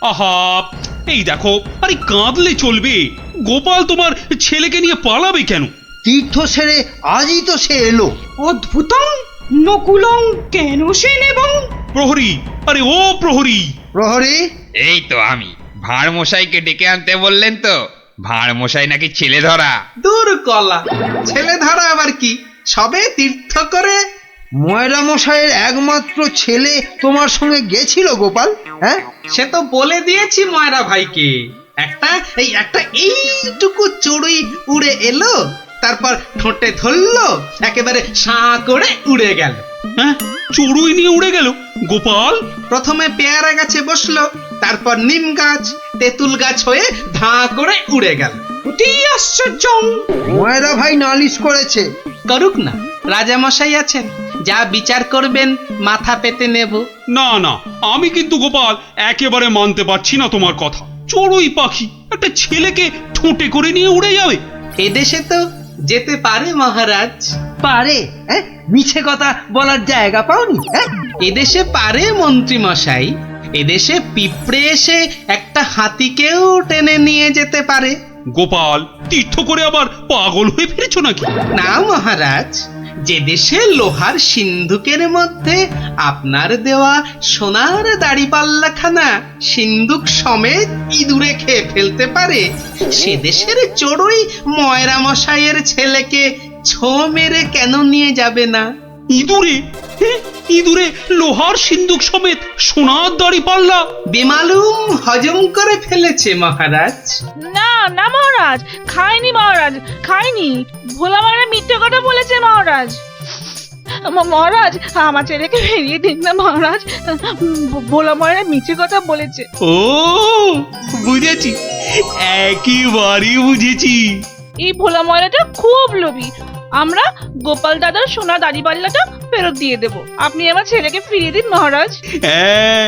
Speaker 5: আহা, এই দেখো, আরে কাঁদলে চলবে? গোপাল তোমার ছেলেকে নিয়ে পালাবে কেন?
Speaker 4: তীর্থ সেরে আজই তো সে এলো।
Speaker 8: অদ্ভুতং নকুলং কেন সে নেবং?
Speaker 5: প্রহরী, আরে ও প্রহরী!
Speaker 4: প্রহরী,
Speaker 10: এই তো আমি। ভাঁড় মশাইকে ডেকে আনতে বললেন তো? ভাঁড় মশাই নাকি ছেলে ধরা।
Speaker 6: দূর কলা, ছেলে ধরা আবার কি? সবে তীর্থ করে।
Speaker 4: ময়রা মশাইয়ের একমাত্র ছেলে তোমার সঙ্গে গেছিল গোপাল, হ্যাঁ?
Speaker 6: সে তো বলে দিয়েছি ময়রা ভাইকে। একটা এইটুকু চড়ুই উড়ে এলো, তারপর ঠোঁটে ধরলো, একেবারে সাঁ করে উড়ে গেল।
Speaker 5: হ্যাঁ, চড়ুই নিয়ে উড়ে গেল গোপাল?
Speaker 6: প্রথমে পেয়ারা গাছে বসলো, তারপর নিম গাছ, তেঁতুল গাছ হয়ে ধাঁ করে উড়ে গেল। অতি আশ্চর্য!
Speaker 4: ময়রা ভাই নালিশ করেছে।
Speaker 6: করুক না, রাজা মশাই আছেন, যা বিচার করবেন মাথা পেতে নেব।
Speaker 5: না না, আমি কিন্তু গোপাল একেবারে মানতে পারছি না তোমার কথা। চড়ুই পাখি একটা ছেলেকে ঠোঁটে করে নিয়ে উড়ে যাবে?
Speaker 6: এদেশে তো যেতে পারে মহারাজ।
Speaker 4: পারে? হ্যাঁ, মিছে কথা বলার জায়গা পাওনি? হ্যাঁ,
Speaker 6: এদেশে পারে মন্ত্রী মশাই। এদেশে পিঁপড়ে এসে একটা হাতিকেও টেনে নিয়ে যেতে পারে।
Speaker 5: গোপাল, তীর্থ করে আবার পাগল হয়ে ফিরেছ নাকি?
Speaker 6: না মহারাজ, যে দেশে লোহার সিন্ধুকের মধ্যে আপনার দেওয়া সোনার দাড়িপাল্লাখানা সিন্ধুক সমেত ইঁদুরে খেয়ে ফেলতে পারে, সে দেশের চড়ুই ময়রা মশাইয়ের ছেলেকে ছো মেরে কেন নিয়ে যাবে না?
Speaker 5: ইঁদুরে? ইঁদুরে লোহার সিন্ধুক সমেত সোনার দাড়ি পাল্লা?
Speaker 6: বেমালুম হজম করে ফেলেছে মহারাজ।
Speaker 8: না না মহারাজ, খাইনি মহারাজ, খাইনি। ভোলা মারা মিথ্যে কথা বলেছে মহারাজ। মহারাজ, আমার ছেলেকে ফিরিয়ে দিন না মহারাজ। ভোলা মারা মিথ্যে কথা বলেছে।
Speaker 5: ও, বুঝেছি, একেবারে বুঝেছি।
Speaker 8: এই ভোলা ময়রাটা খুব লোভী। আমরা গোপাল দাদার সোনা দাড়িপাল্লাটা ফেরত দিয়ে দেব। আপনি আমার ছেলেকে ফিরিয়ে দিন মহারাজ।
Speaker 5: হ্যাঁ,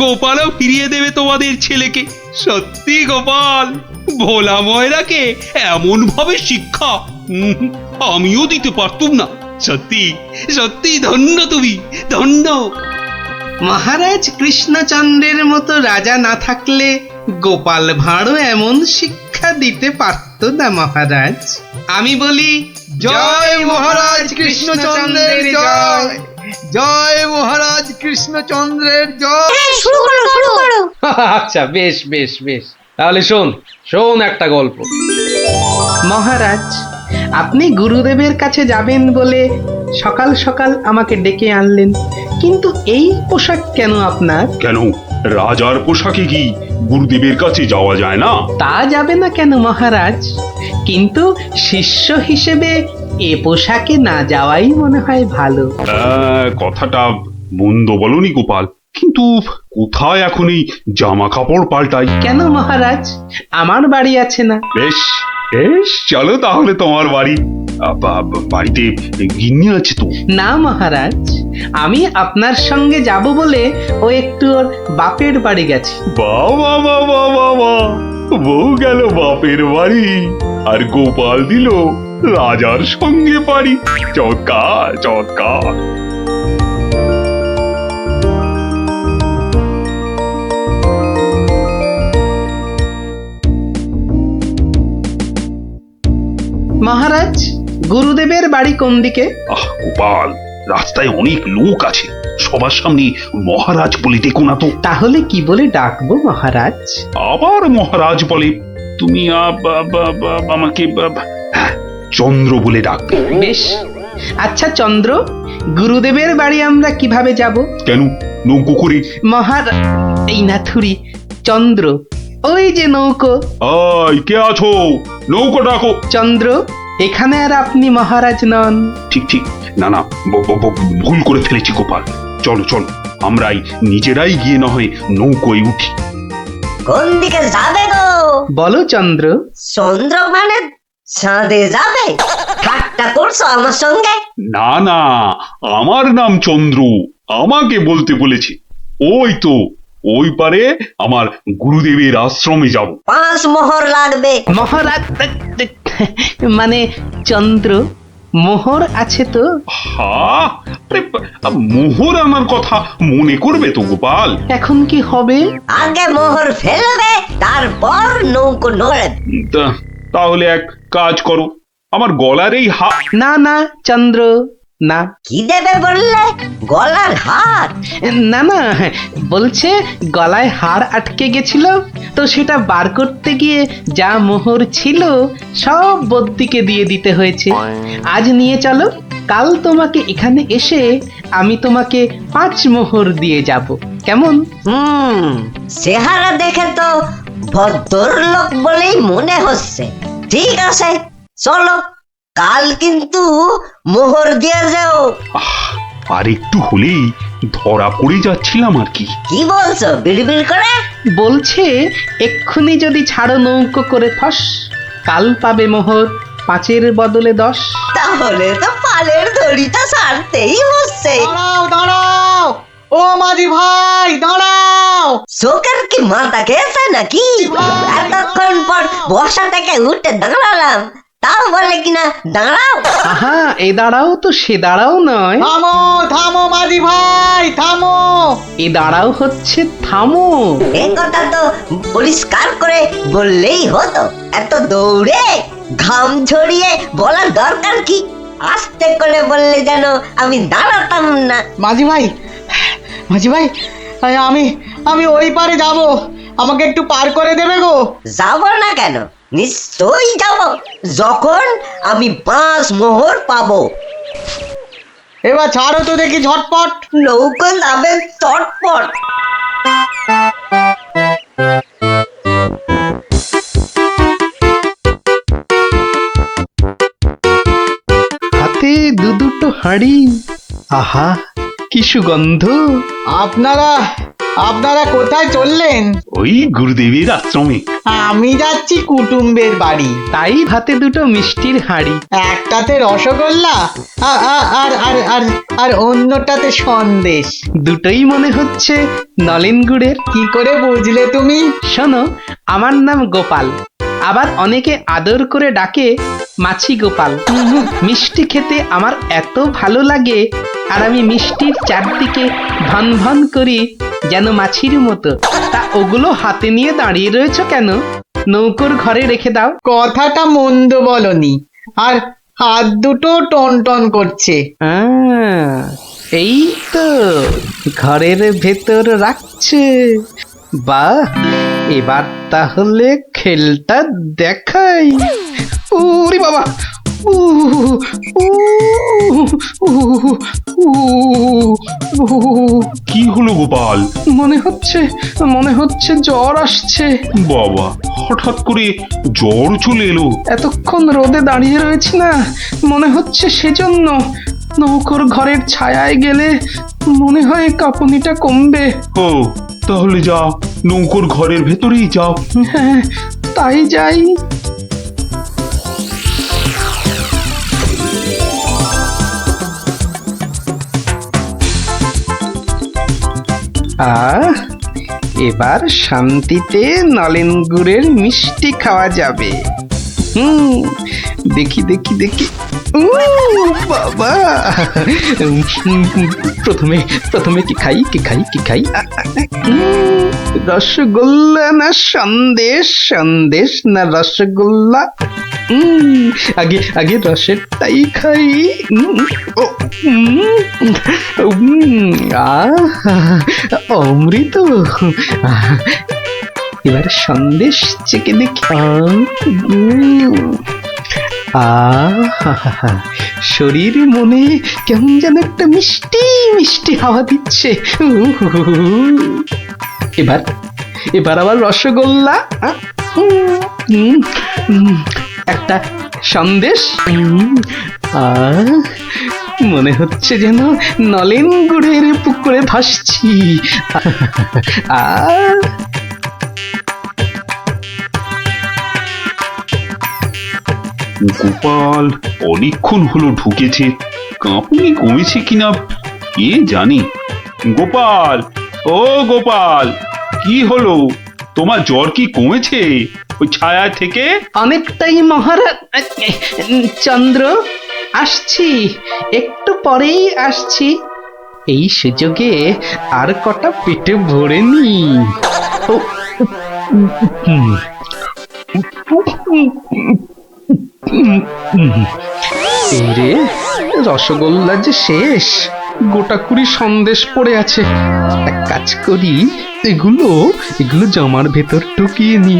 Speaker 5: গোপালও ফিরিয়ে দেবে তোমাদের ছেলেকে। সত্যি গোপাল, ভোলা ময়রাকে এমন ভাবে শিক্ষা আমিও দিতে পারতুম না। সত্যি সত্যি ধন্য তুমি, ধন্য।
Speaker 6: মহারাজ কৃষ্ণচন্দ্রের মতো রাজা না থাকলে গোপাল ভাঁড়ও এমন শিক্ষা দিতে পারত না মহারাজ। আমি বলি
Speaker 4: জয় মহারাজ কৃষ্ণচন্দ্রের জয়, জয় মহারাজ কৃষ্ণচন্দ্রের জয়।
Speaker 7: আচ্ছা, বেশ বেশ বেশ, তাহলে শোন শোন একটা গল্প।
Speaker 6: মহারাজ, আপনি গুরুদেবের কাছে যাবেন বলে সকাল সকাল আমাকে ডেকে আনলেন, কিন্তু এই পোশাক কেন আপনার?
Speaker 5: কেন, রাজার পোশাকে কি গুরুদেবের কাছে যাওয়া যায় না?
Speaker 6: তা যাবে না কেন মহারাজ, কিন্তু শিষ্য হিসেবে এ পোশাকে না যাওয়াই মনে হয় ভালো।
Speaker 5: কথাটা মন্দ বলনি গোপাল, কিন্তু কোথায় এখন এই জামা কাপড় পাল্টাই?
Speaker 6: কেন মহারাজ, আমার বাড়ি আছে না?
Speaker 5: বেশ বেশ, চলো তাহলে তোমার বাড়ি। বাড়িতে গিন্নি আছে তো?
Speaker 6: না মহারাজ, আমি আপনার সঙ্গে যাব বলে ও একটু ওর বাপের বাড়ি গেছে।
Speaker 5: বাবা বাবা বাবা, বউ গেল বাপের বাড়ি আর গোপাল দিল রাজার সঙ্গে বাড়ি। চমৎকার চমৎকার।
Speaker 6: মহারাজ, গুরুদেবের বাড়ি কোন দিকে?
Speaker 5: গোপাল, রাস্তায় অনেক লোক আছে, সবার সামনে মহারাজ বলে ডেকো না তো।
Speaker 7: তাহলে কি বলে ডাকবো মহারাজ?
Speaker 5: আবার মহারাজ বলে? তুমি আমাকে হ্যাঁ, চন্দ্র বলে ডাকবে।
Speaker 7: বেশ, আচ্ছা চন্দ্র, গুরুদেবের বাড়ি আমরা কিভাবে যাব?
Speaker 5: কেন, নৌকো করে?
Speaker 7: এই নাথুরি, চন্দ্র, ওই যে নৌকো।
Speaker 5: আয়, কে আছো? নৌকো ডাকো।
Speaker 7: চন্দ্র, এখানে আর আপনি মহারাজ নন।
Speaker 5: ঠিক ঠিক, না না, ভুল করে ফেলেছি গোপাল। চলো চলো, আমরাই নিজেরাই গিয়ে না হয় নৌকোয় উঠি।
Speaker 12: কোন দিকে যাবে গো?
Speaker 7: বলো চন্দ্র।
Speaker 12: চন্দ্র মানে চাঁদে যাবে? ঠাট্টা করছো আমার সঙ্গে?
Speaker 5: না না, আমার নাম চন্দ্র, আমাকে বলতে বলেছে। ওই তো ওই পারে আমার গুরুদেবের আশ্রমে যাব।
Speaker 12: 5 মোহর লাগবে।
Speaker 7: মহারাজ মানে চন্দ্র, মোহর আছে তো?
Speaker 5: হ্যাঁ, মোহর আনার কথা মনে করবে তো গোপাল।
Speaker 7: এখন কি হবে?
Speaker 12: আগে মোহর ফেলবে, তারপর নৌকো নড়বে।
Speaker 5: তাহলে এক কাজ করো, আমার গলার এই
Speaker 7: না না চন্দ্র, না।
Speaker 12: কি দেবে বললে? গলার হার?
Speaker 7: না না, বলছে গলায় হার আটকে গেছিল, তো সেটা বার করতে গিয়ে যা মোহর ছিল সব বদ্যিকে দিয়ে দিতে হয়েছে। আজ নিয়ে চলো, কাল তোমাকে এখানে এসে আমি তোমাকে 5 মোহর দিয়ে যাব, কেমন?
Speaker 12: চেহারা দেখে তো ভদ্রলোক বলেই মনে হচ্ছে। ঠিক আছে, চলো, কাল কিন্তু মোহর দিয়ে যাও।
Speaker 5: আর একটু হলেই ধরা পড়ে যাচ্ছিলাম আর কি।
Speaker 12: কি বলছো বিড়বিড় করে?
Speaker 7: বলছে এক্ষুনি যদি ছাড়ো নৌকো করে ফস, কাল পাবে মোহর 5-এর বদলে 10।
Speaker 12: তাহলে তো পালের দড়িটা ছাড়তেই হচ্ছে।
Speaker 4: দাঁড়াও দাঁড়াও, ও মাঝি ভাই দাঁড়াও।
Speaker 12: চোখের কি মাথা খেয়েছে নাকি? এতক্ষণ পর বসা থেকে উঠে দাঁড়ালাম, তাও বলে কিনা দাঁড়াও।
Speaker 7: আহা, এ দাঁড়াও তো সে দাঁড়াও নয়।
Speaker 4: থামো থামো মাঝি ভাই, থামো।
Speaker 7: এ দাঁড়াও হচ্ছে থামো।
Speaker 12: এই কথা তো পরিষ্কার করে বললেই হতো। এত দৌড়ে ঘাম ঝরিয়ে বলার দরকার কি? আস্তে করে বললে যেন আমি দাঁড়াতাম না।
Speaker 4: মাঝি ভাই, মাঝি ভাই, আমি ওই পারে যাব, আমাকে একটু পার করে দেবে গো?
Speaker 12: যাব না কেন, নিশ্চয়ই যাব, যখন আমি 5 মোহর পাবো।
Speaker 4: এবার ছাড়ো তো দেখি ঝটপট।
Speaker 12: নৌকো নামে চটপট।
Speaker 7: হাতে দুটো হাঁড়ি, আহা কি সুগন্ধ।
Speaker 4: আপনারা কোথায় চললেন?
Speaker 5: ওই গুরুদেবের আশ্রমে।
Speaker 4: আমি যাচ্ছি কুটুম্বের বাড়ি।
Speaker 7: তাই হাতে দুটো মিষ্টির হাঁড়ি,
Speaker 4: একটাতে রসগোল্লা আর অন্যটাতে সন্দেশ।
Speaker 7: দুটোই মনে হচ্ছে নলেন গুড়ের।
Speaker 4: কি করে বুঝলে তুমি?
Speaker 7: শোনো, আমার নাম গোপাল, আবার অনেকে আদর করে ডাকে মাছি গোপাল। মিষ্টি খেতে আমার এত ভালো লাগে, আর আমি মিষ্টির চারদিকে ভন ভন করি যেন মাছির মতো। তা ওগুলো হাতে নিয়ে দাঁড়িয়ে রয়েছো কেন? নৌকোর ঘরে রেখে দাও।
Speaker 4: কথাটা মন্দ বলনি, আর হাত দুটো টন টন করছে।
Speaker 7: এই তো ঘরের ভেতর রাখছে। বাহ, এবার তাহলে খেলটা দেখাই। ওরে বাবা,
Speaker 5: কি হলো গোপাল?
Speaker 7: মনে হচ্ছে জ্বর আসছে।
Speaker 5: বাবা, হঠাৎ করে জ্বর চলে এলো?
Speaker 7: এতক্ষণ রোদে দাঁড়িয়ে রয়েছি না, মনে হচ্ছে সেজন্য। নৌকোর ঘরের ছায়ায় গেলে মনে হয় কাঁপুনিটা কমবে।
Speaker 5: ও, তাহলে যাও, নৌকোর ঘরের ভেতরেই যাও।
Speaker 7: হ্যাঁ, তাই যাই। এবার শান্তিতে নলেন গুড়ের মিষ্টি খাওয়া যাবে। দেখি দেখি দেখি, বাবা, প্রথমে কি খাই? রসগোল্লা না সন্দেশ, সন্দেশ না রসগোল্লা? আগে আগে রসেরটাই খাই। ও, অমৃত। এবার সন্দেশ চেকে দেখি। শরীর মনে কেমন যেন একটা মিষ্টি মিষ্টি হাওয়া দিচ্ছে। এবার এবার আবার রসগোল্লা, একটা সন্দেশ। মনে হচ্ছে যেন নলেন গুড়ের পুকুরে ভাসছি।
Speaker 5: গোপাল অনেকক্ষণ হলো ঢুকেছে, কাঁপুনি কমেছে কিনা কে জানি। গোপাল, ও গোপাল, কি হলো? তোমার জ্বর কি কমেছে ওই ছায়া থেকে?
Speaker 7: অনেকটাই মহারাজ। চন্দ্র, আসছি, একটু পরেই আসছি। এই সুযোগে আর কটা পেটে ভরে নি। রে, রসগোল্লা যে শেষ, গোটা কুড়ি সন্দেশ পড়ে আছে। এক কাজ করি, এগুলো এগুলো জামার ভেতর ঢুকিয়ে নি,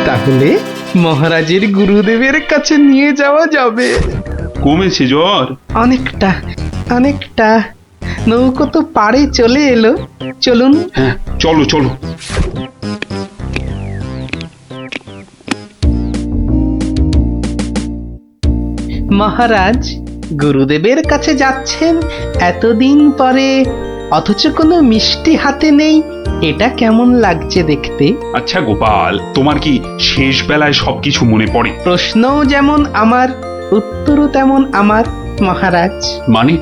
Speaker 7: তাহলে মহারাজের গুরুদেবের কাছে নিয়ে যাওয়া যাবে।
Speaker 5: কমেছে জ্বর?
Speaker 7: অনেকটা অনেকটা। নৌকো তো পাড়ে চলে এলো, চলুন।
Speaker 5: হ্যাঁ, চলো চলো।
Speaker 7: মহারাজ, গুরুদেবের কাছে যাচ্ছেন এতদিন পরে, অথচ কোনো মিষ্টি হাতে নেই, এটা কেমন লাগছে দেখতে?
Speaker 5: আচ্ছা গোপাল, তোমার কি শেষ বেলায় সবকিছু মনে পড়ে?
Speaker 7: প্রশ্নও যেমন আমার, উত্তরও তেমন আমার মহারাজ।
Speaker 5: মানে?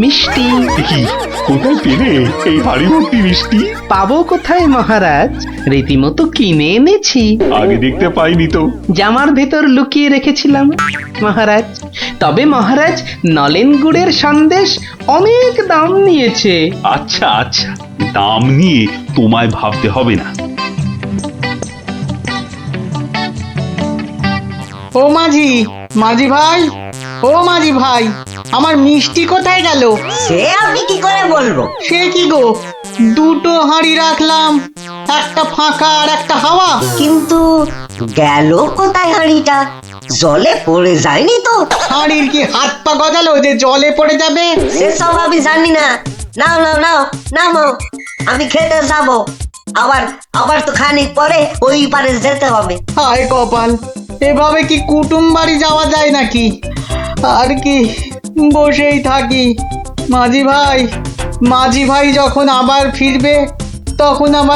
Speaker 7: মিষ্টি।
Speaker 5: কি, কোথায় পেলে এই হাড়ি ভর্তি মিষ্টি?
Speaker 7: পাবো কোথায় মহারাজ, রীতিমতো কিনে এনেছি।
Speaker 5: আগে দেখতে পাইনি তো।
Speaker 7: জামার ভেতর লুকিয়ে রেখেছিলাম মহারাজ। তবে মহারাজ, নলেন গুড়ের সন্দেশ অনেক দাম নিয়েছে।
Speaker 5: আচ্ছা আচ্ছা, দাম নিয়ে তোমায় ভাবতে হবে না।
Speaker 13: ও মাঝি, মাঝি ভাই, ও মাঝি ভাই, আমার মিষ্টি কোথায় গেল?
Speaker 12: সে আমি কি করে বলবো?
Speaker 13: সে কি গো, দুটো হাঁড়ি রাখলাম, একটা ফাঁকা আর একটা হাওয়া।
Speaker 12: কিন্তু গেল কোথায় হাঁড়িটা? জলে পড়ে যায়নি তো?
Speaker 13: হাঁড়ির কি হাত পা গজালো যে জলে পড়ে যাবে?
Speaker 12: সেসব আমি জানি না। নাও নাও নাও নামো, আমি খেতে যাবো। আবার আবার তো খানিক পরে ওই পারে যেতে হবে।
Speaker 13: হায় কপাল, এভাবে কি কুটুম বাড়ি যাওয়া যায় নাকি? আর কি বসেই থাকি। মাঝি ভাই যখন আবার ফিরবে তখন আমার